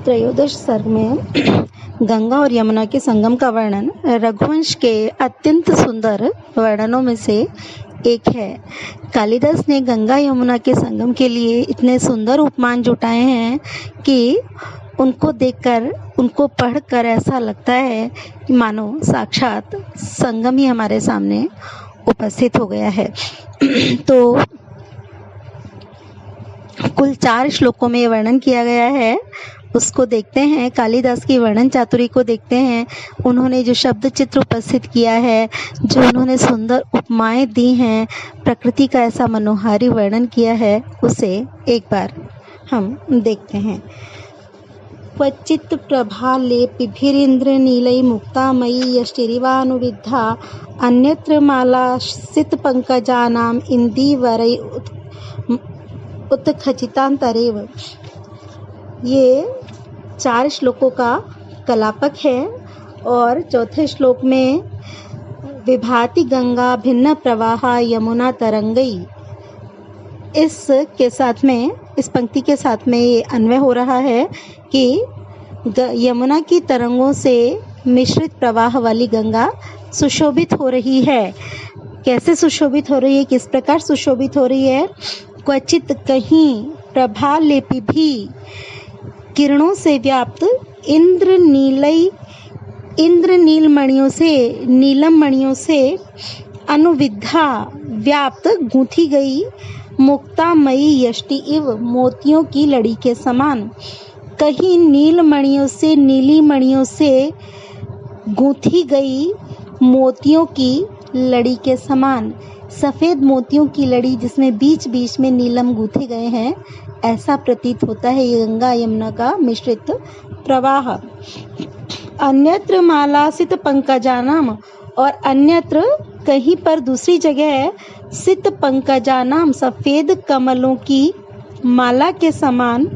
त्रयोदश सर्ग में गंगा और यमुना के संगम का वर्णन रघुवंश के अत्यंत सुंदर वर्णनों में से एक है। कालिदास ने गंगा यमुना के संगम के लिए इतने सुंदर उपमान जुटाए हैं कि उनको देखकर, उनको पढ़कर ऐसा लगता है कि मानो साक्षात संगम ही हमारे सामने उपस्थित हो गया है। तो कुल 4 श्लोकों में वर्णन किया गया है, उसको देखते हैं। कालिदास की वर्णन चातुरी को देखते हैं। उन्होंने जो शब्द चित्र उपस्थित किया है, जो उन्होंने सुंदर उपमाएं दी हैं, प्रकृति का ऐसा मनोहारी वर्णन किया है, उसे एक बार हम देखते हैं। क्वचित् प्रभालेपिभिरिन्द्र नीलै मुक्तामयी यष्टिरिवानुविद्धा अन्यत्र मालासित पंकजानाम इंदिवरै उत्खचितांतरेव। ये 4 श्लोकों का कलापक है और चौथे श्लोक में विभाति गंगा भिन्न प्रवाह यमुना तरंगई, इसके साथ में, इस पंक्ति के साथ में ये अन्वय हो रहा है कि यमुना की तरंगों से मिश्रित प्रवाह वाली गंगा सुशोभित हो रही है। कैसे सुशोभित हो रही है, किस प्रकार सुशोभित हो रही है? क्वचित कहीं, प्रभा लेपि भी, किरणों से व्याप्त, इंद्र नील मणियों से, नीलम मणियों से अनुविद्धा व्याप्त, गूंथी गई, मुक्तामयी यष्टि इव, मोतियों की लड़ी के समान। कहीं नील मणियों से, नीली मणियों से गूंथी गई, मोतियों की लड़ी के समान। सफ़ेद मोतियों की लड़ी जिसमें बीच बीच में नीलम गूंथे गए हैं, ऐसा प्रतीत होता है ये गंगा यमुना का मिश्रित प्रवाह। अन्यत्र मालासित पंकजानाम, और अन्यत्र कहीं पर दूसरी जगह है, सित पंकजानाम, सफ़ेद कमलों की माला के समान,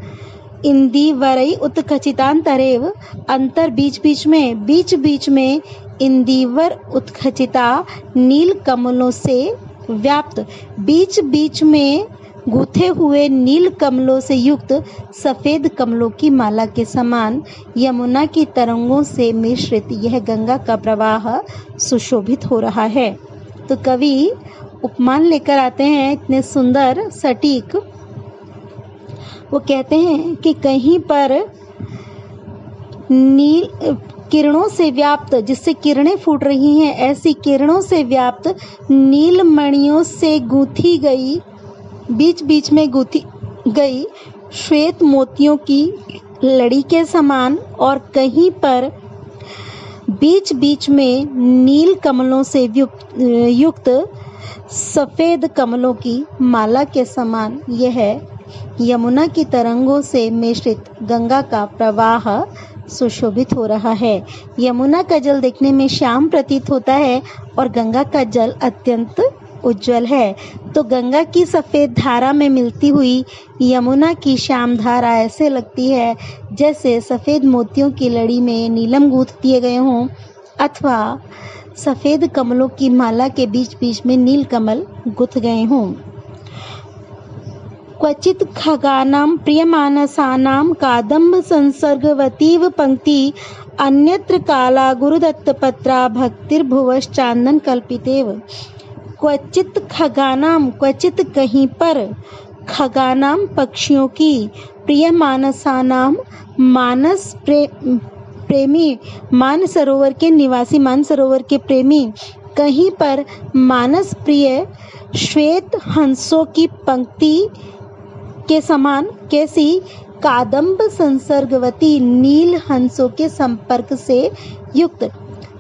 इंदिवरै उत्खचितांतरेव, अंतर बीच बीच में इंदिवर उत्खचिता, नील कमलों से व्याप्त, बीच बीच में गूथे हुए नील कमलों से युक्त सफ़ेद कमलों की माला के समान यमुना की तरंगों से मिश्रित यह गंगा का प्रवाह सुशोभित हो रहा है। तो कवि उपमान लेकर आते हैं इतने सुंदर सटीक। वो कहते हैं कि कहीं पर नील किरणों से व्याप्त, जिससे किरणें फूट रही हैं, ऐसी किरणों से व्याप्त नील मणियों से गूंथी गई, बीच बीच में गूंथी गई श्वेत मोतियों की लड़ी के समान, और कहीं पर बीच बीच में नील कमलों से युक्त सफ़ेद कमलों की माला के समान यह यमुना की तरंगों से मिश्रित गंगा का प्रवाह सुशोभित हो रहा है। यमुना का जल देखने में श्याम प्रतीत होता है और गंगा का जल अत्यंत उज्जवल है। तो गंगा की सफ़ेद धारा में मिलती हुई यमुना की श्याम धारा ऐसे लगती है जैसे सफ़ेद मोतियों की लड़ी में नीलम गूंथ दिए गए हों, अथवा सफ़ेद कमलों की माला के बीच बीच में नील कमल गुथ गए हों। क्वचित् खगानां प्रियमानसानां कादम्ब संसर्गवतीव पंक्ति अन्यत्र काला गुरुदत्तपत्रा भक्तिर्भुवश्चान्दन कल्पितेव। क्वचित् खगानां, क्वचित् कहीं पर, खगानां पक्षियों की, प्रियमानसानां मानस प्रेमी, मानसरोवर के निवासी, मानसरोवर के प्रेमी, कहीं पर मानस प्रिय श्वेत हंसों की पंक्ति के समान। कैसी? कादम्ब संसर्गवती, नील हंसों के संपर्क से युक्त,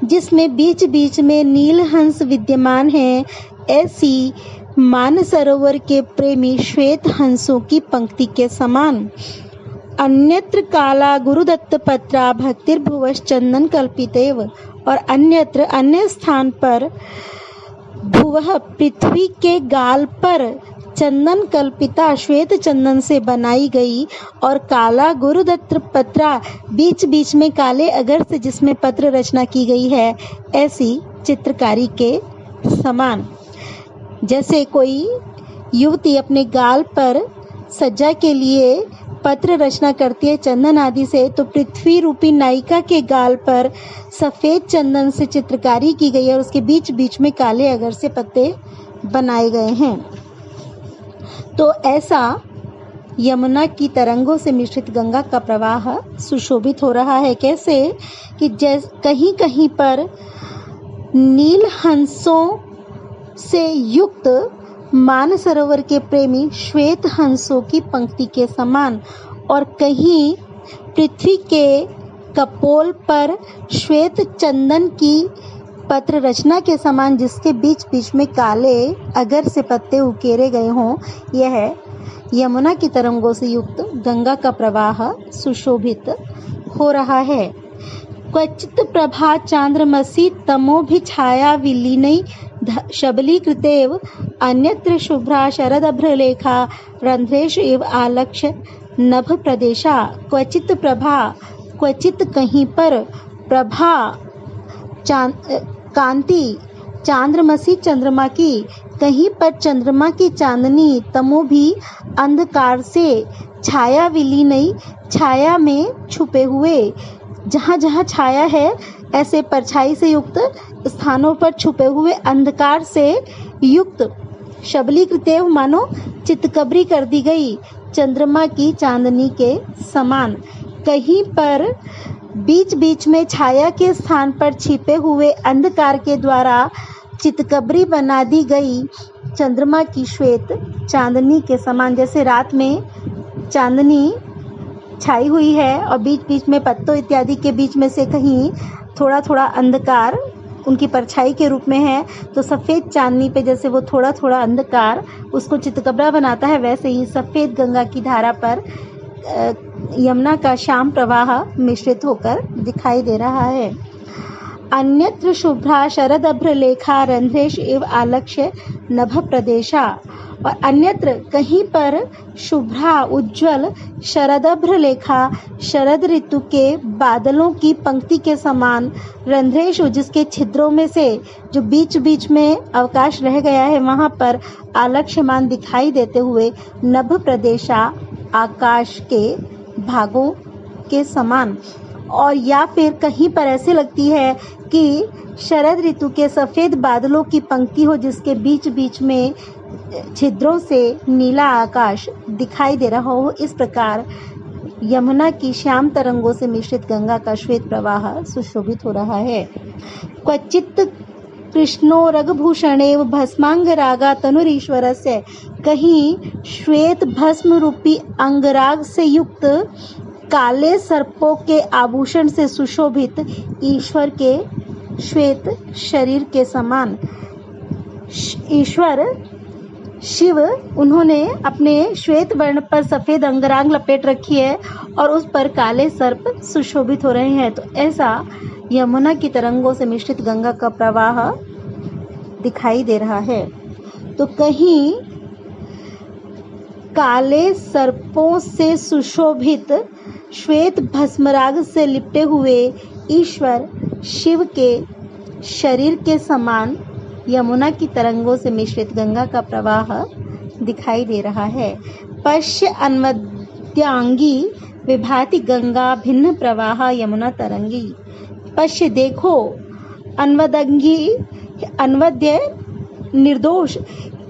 जिसमें बीच बीच में नील हंस विद्यमान है, ऐसी मानसरोवर के प्रेमी श्वेत हंसों की पंक्ति के समान। अन्यत्र काला गुरुदत्त पत्रा भक्तिर्भुवश्चंदन कल्पितेव, और अन्यत्र, अन्य स्थान पर, भुवः पृथ्वी के गाल पर, चंदन कल्पिता, श्वेत चंदन से बनाई गई, और काला गुरुदत्त पत्रा, बीच बीच में काले अगर से जिसमें पत्र रचना की गई है, ऐसी चित्रकारी के समान। जैसे कोई युवती अपने गाल पर सज्जा के लिए पत्र रचना करती है चंदन आदि से, तो पृथ्वी रूपी नायिका के गाल पर सफेद चंदन से चित्रकारी की गई है और उसके बीच बीच में काले अगर से पत्ते बनाए गए हैं। तो ऐसा यमुना की तरंगों से मिश्रित गंगा का प्रवाह सुशोभित हो रहा है। कैसे कि कहीं कहीं पर नील हंसों से युक्त मानसरोवर के प्रेमी श्वेत हंसों की पंक्ति के समान, और कहीं पृथ्वी के कपोल पर श्वेत चंदन की पत्र रचना के समान, जिसके बीच बीच में काले अगर से पत्ते उकेरे गए हों। यह यमुना की तरंगों से युक्त गंगा का प्रवाह सुशोभित हो रहा है। क्वचित प्रभा चांद्रमसी तमोभिछाया विलीनै शबलीकृतेव अन्यत्र शुभ्रा शरदभ्रलेखा रंध्रेषु इव आलक्ष्य नभ प्रदेशा। क्वचित प्रभा, क्वचित कहीं पर, प्रभा कांति, चांद्रमसी चंद्रमा की, कहीं पर चंद्रमा की चांदनी, तमो भी अंधकार से, छाया विलीनै छाया में छुपे हुए, जहाँ जहाँ छाया है ऐसे परछाई से युक्त स्थानों पर छुपे हुए, अंधकार से युक्त, शबलीकृतेव मानो चितकबरी कर दी गई, चंद्रमा की चांदनी के समान। कहीं पर बीच बीच में छाया के स्थान पर छिपे हुए अंधकार के द्वारा चितकबरी बना दी गई, चंद्रमा की श्वेत चांदनी के समान। जैसे रात में चांदनी छाई हुई है और बीच बीच में पत्तों इत्यादि के बीच में से कहीं थोड़ा थोड़ा अंधकार उनकी परछाई के रूप में है, तो सफ़ेद चांदनी पे जैसे वो थोड़ा थोड़ा अंधकार उसको चितकबरा बनाता है, वैसे ही सफ़ेद गंगा की धारा पर यमुना का श्याम प्रवाह मिश्रित होकर दिखाई दे रहा है। अन्यत्र शुभ्रा शरदभ्र लेखा रंध्रेश इव आलक्ष्य नभ प्रदेशा, और अन्यत्र कहीं पर शुभ्रा उज्ज्वल शरदभ्र लेखा शरद ऋतु के बादलों की पंक्ति के समान, रंध्रेशु जिसके छिद्रों में से जो बीच बीच में अवकाश रह गया है वहाँ पर आलक्ष्यमान दिखाई देते हुए, नभ प्रदेशा आकाश के भागों के समान। और या फिर कहीं पर ऐसे लगती है कि शरद ऋतु के सफ़ेद बादलों की पंक्ति हो, जिसके बीच बीच में छिद्रों से नीला आकाश दिखाई दे रहा हो। इस प्रकार यमुना की श्याम तरंगों से मिश्रित गंगा का श्वेत प्रवाह सुशोभित हो रहा है। क्वचित कृष्णो रगभूषणेव भस्मांग रागा तनुरीश्वरस्य, कहीं श्वेत भस्म रूपी अंगराग से युक्त काले सर्पों के आभूषण से सुशोभित ईश्वर के श्वेत शरीर के समान। ईश्वर शिव उन्होंने अपने श्वेत वर्ण पर सफ़ेद अंगराग लपेट रखी है और उस पर काले सर्प सुशोभित हो रहे हैं। तो ऐसा यमुना की तरंगों से मिश्रित गंगा का प्रवाह दिखाई दे रहा है। तो कहीं काले सर्पों से सुशोभित श्वेत भस्मराग से लिपटे हुए ईश्वर शिव के शरीर के समान यमुना की तरंगों से मिश्रित गंगा का प्रवाह दिखाई दे रहा है। पश्य अन्वद्यांगी विभाति गंगा भिन्न प्रवाह यमुना तरंगी। पश्य देखो, अन्वदंगी अन्वद्य निर्दोष,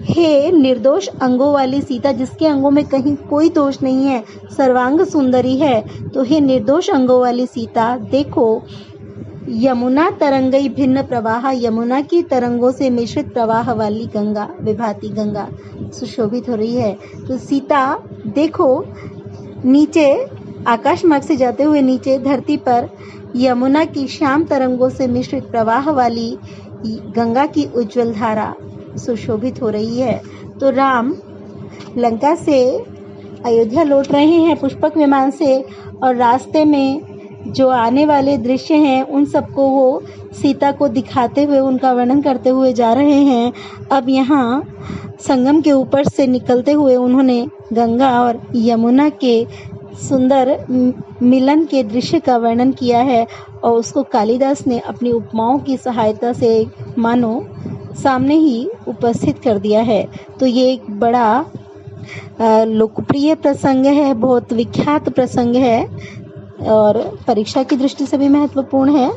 हे निर्दोष अंगों वाली सीता, जिसके अंगों में कहीं कोई दोष नहीं है, सर्वांग सुंदरी है। तो हे निर्दोष अंगों वाली सीता देखो, यमुना तरंगई भिन्न प्रवाह, यमुना की तरंगों से मिश्रित प्रवाह वाली गंगा, विभाति गंगा सुशोभित हो रही है। तो सीता देखो, नीचे आकाश मार्ग से जाते हुए नीचे धरती पर यमुना की श्याम तरंगों से मिश्रित प्रवाह वाली गंगा की उज्जवल धारा सुशोभित हो रही है। तो राम लंका से अयोध्या लौट रहे हैं पुष्पक विमान से, और रास्ते में जो आने वाले दृश्य हैं उन सबको वो सीता को दिखाते हुए उनका वर्णन करते हुए जा रहे हैं। अब यहाँ संगम के ऊपर से निकलते हुए उन्होंने गंगा और यमुना के सुंदर मिलन के दृश्य का वर्णन किया है, और उसको कालिदास ने अपनी उपमाओं की सहायता से मानो सामने ही उपस्थित कर दिया है। तो ये एक बड़ा लोकप्रिय प्रसंग है, बहुत विख्यात प्रसंग है और परीक्षा की दृष्टि से भी महत्वपूर्ण है।